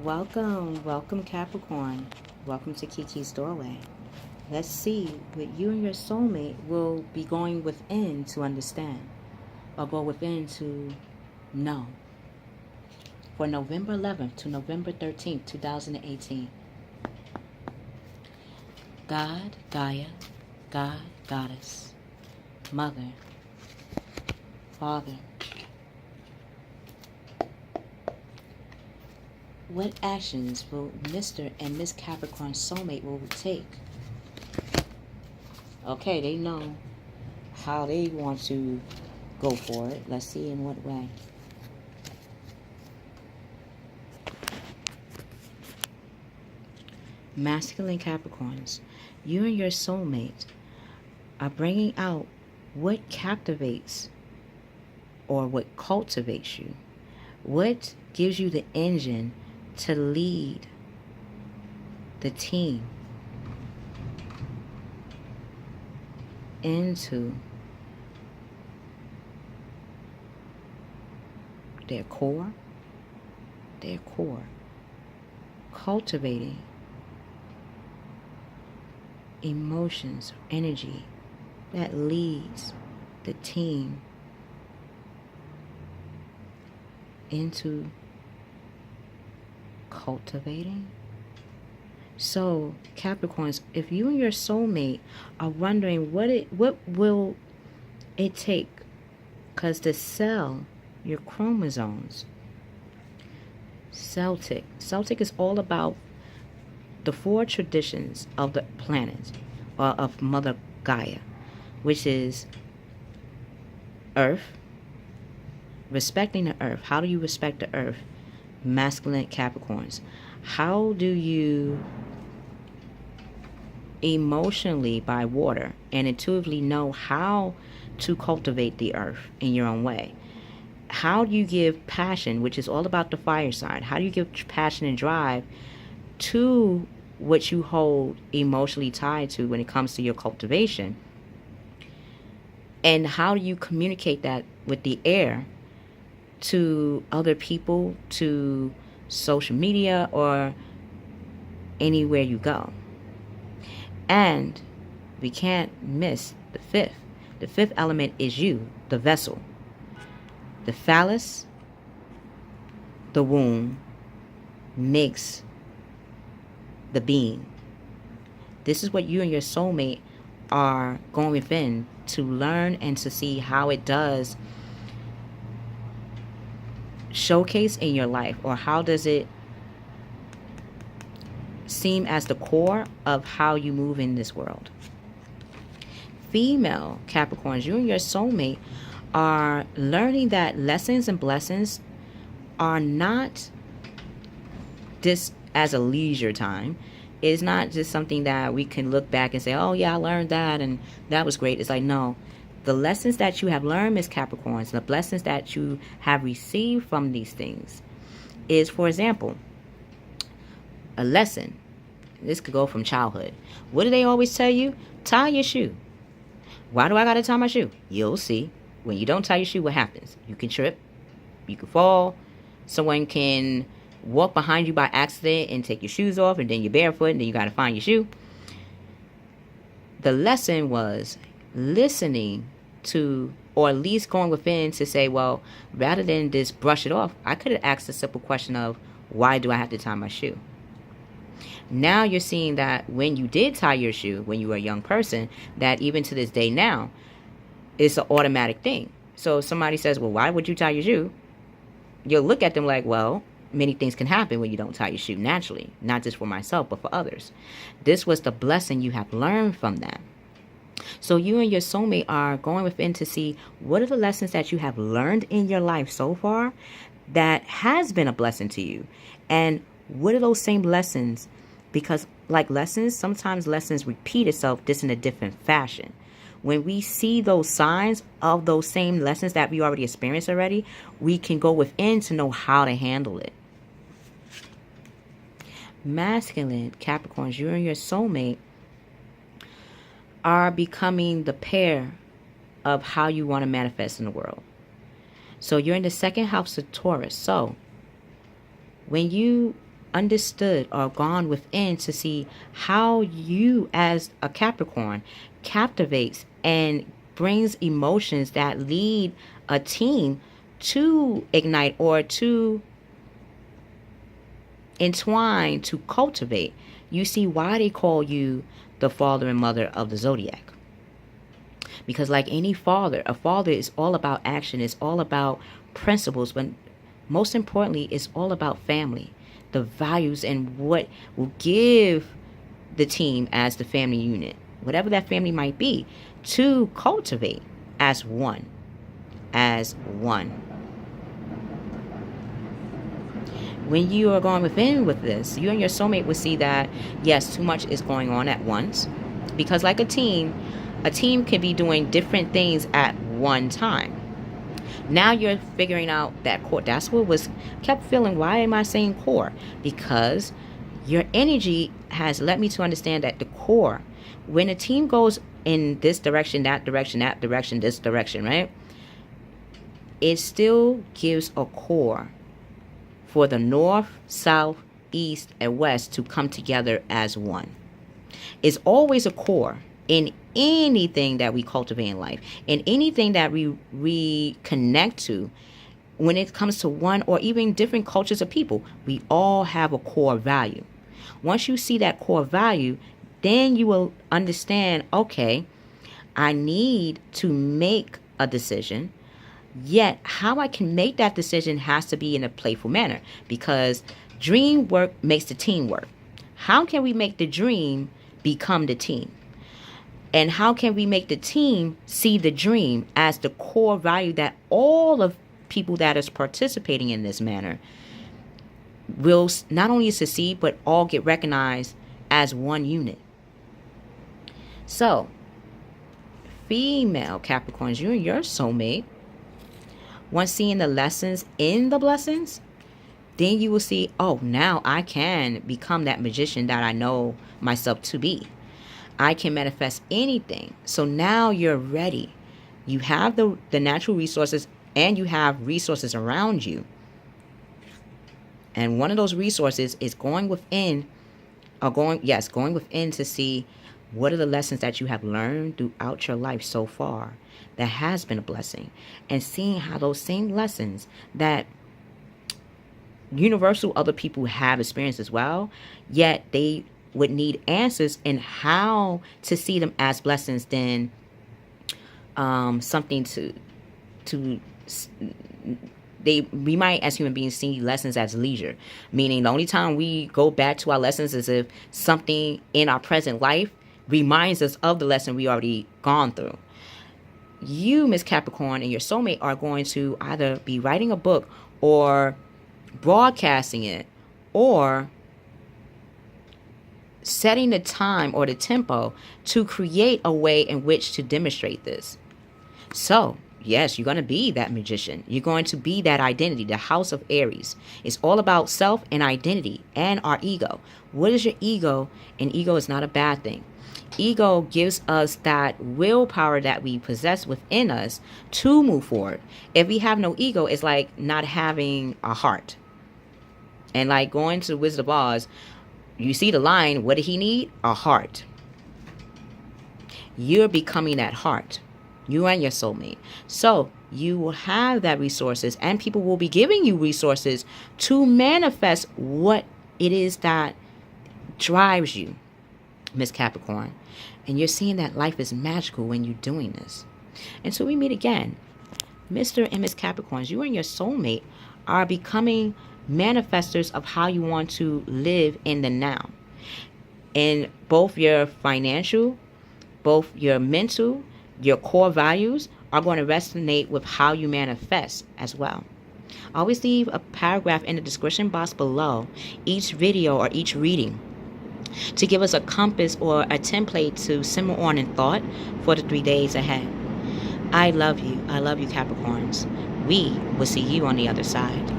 Welcome Capricorn. Welcome to Kiki's Doorway. Let's see what you and your soulmate will be going within to understand or go within to know. For November 11th to November 13th, 2018. God, Gaia, God, Goddess, Mother, Father. What actions will Mr. and Miss Capricorn soulmate will take? Okay, they know how they want to go for it. Let's see in what way. Masculine Capricorns, you and your soulmate are bringing out what captivates or what cultivates you. What gives you the engine to lead the team into their core, cultivating emotions, energy that leads the team into cultivating. So Capricorns, if you and your soulmate are wondering what will it take, because to sell your chromosomes, Celtic is all about the four traditions of the planet, or of Mother Gaia, which is Earth, respecting the Earth. How do you respect the Earth? Masculine Capricorns. How do you emotionally, by water, and intuitively know how to cultivate the Earth in your own way? How do you give passion, which is all about the fire side? How do you give passion and drive to what you hold emotionally tied to when it comes to your cultivation? And how do you communicate that with the air to other people, to social media, or anywhere you go? And we can't miss the fifth. The fifth element is you, the vessel. The phallus, the womb, makes the being. This is what you and your soulmate are going within to learn and to see how it does showcase in your life, or how does it seem as the core of how you move in this world. Female Capricorns, you and your soulmate are learning that lessons and blessings are not just as a leisure time. It's not just something that we can look back and say, oh yeah, I learned that and that was great. It's like, no, the lessons that you have learned, Miss Capricorns, the blessings that you have received from these things is, for example, a lesson. This could go from childhood. What do they always tell you? Tie your shoe. Why do I gotta tie my shoe? You'll see. When you don't tie your shoe, what happens? You can trip. You can fall. Someone can walk behind you by accident and take your shoes off, and then you're barefoot, and then you gotta find your shoe. The lesson was listening to, or at least going within to say, well, rather than just brush it off, I could have asked the simple question of, why do I have to tie my shoe? Now you're seeing that when you did tie your shoe, when you were a young person, that even to this day now, it's an automatic thing. So if somebody says, well, why would you tie your shoe? You'll look at them like, well, many things can happen when you don't tie your shoe naturally. Not just for myself, but for others. This was the blessing you have learned from them. So you and your soulmate are going within to see what are the lessons that you have learned in your life so far that has been a blessing to you. And what are those same lessons? Because like lessons, sometimes lessons repeat itself just in a different fashion. When we see those signs of those same lessons that we already experienced already, we can go within to know how to handle it. Masculine Capricorns, you and your soulmate are becoming the pair of how you want to manifest in the world. So you're in the second house of Taurus. So when you understood or gone within to see how you as a Capricorn captivates and brings emotions that lead a team to ignite or to entwine, to cultivate, you see why they call you the father and mother of the zodiac. Because like any father, a father is all about action, it's all about principles, but most importantly, it's all about family, the values, and what will give the team as the family unit, whatever that family might be, to cultivate as one. As one. When you are going within with this, you and your soulmate will see that, yes, too much is going on at once. Because like a team can be doing different things at one time. Now you're figuring out that core. That's what was kept feeling. Why am I saying core? Because your energy has led me to understand that the core, when a team goes in this direction, that direction, that direction, this direction, right? It still gives a core for the north, south, east, and west to come together as one. It's always a core in anything that we cultivate in life, in anything that we connect to. When it comes to one or even different cultures of people, we all have a core value. Once you see that core value, then you will understand, okay, I need to make a decision, yet how I can make that decision has to be in a playful manner, because dream work makes the team work. How can we make the dream become the team? And how can we make the team see the dream as the core value that all of people that is participating in this manner will not only succeed, but all get recognized as one unit? So, female Capricorns, you and your soulmate, once seeing the lessons in the blessings, then you will see, oh, now I can become that magician that I know myself to be. I can manifest anything. So now you're ready. You have the natural resources, and you have resources around you. And one of those resources is going within to see what are the lessons that you have learned throughout your life so far that has been a blessing, and seeing how those same lessons that universal other people have experienced as well, yet they would need answers in how to see them as blessings than something we might as human beings see lessons as leisure, meaning the only time we go back to our lessons is if something in our present life reminds us of the lesson we already gone through. You, Miss Capricorn, and your soulmate are going to either be writing a book or broadcasting it, or setting the time or the tempo to create a way in which to demonstrate this. So, yes, you're going to be that magician. You're going to be that identity, the house of Aries. It's all about self and identity and our ego. What is your ego? And ego is not a bad thing. Ego gives us that willpower that we possess within us to move forward. If we have no ego, it's like not having a heart. And like going to the Wizard of Oz, you see the lion, what did he need? A heart. You're becoming that heart. You and your soulmate. So you will have that resources, and people will be giving you resources to manifest what it is that drives you, Miss Capricorn. And you're seeing that life is magical when you're doing this. Until we meet again, Mr. and Miss Capricorns, you and your soulmate are becoming manifestors of how you want to live in the now. In both your financial, both your mental, your core values are going to resonate with how you manifest as well. Always leave a paragraph in the description box below each video or each reading to give us a compass or a template to simmer on in thought for the 3 days ahead. I love you. I love you, Capricorns. We will see you on the other side.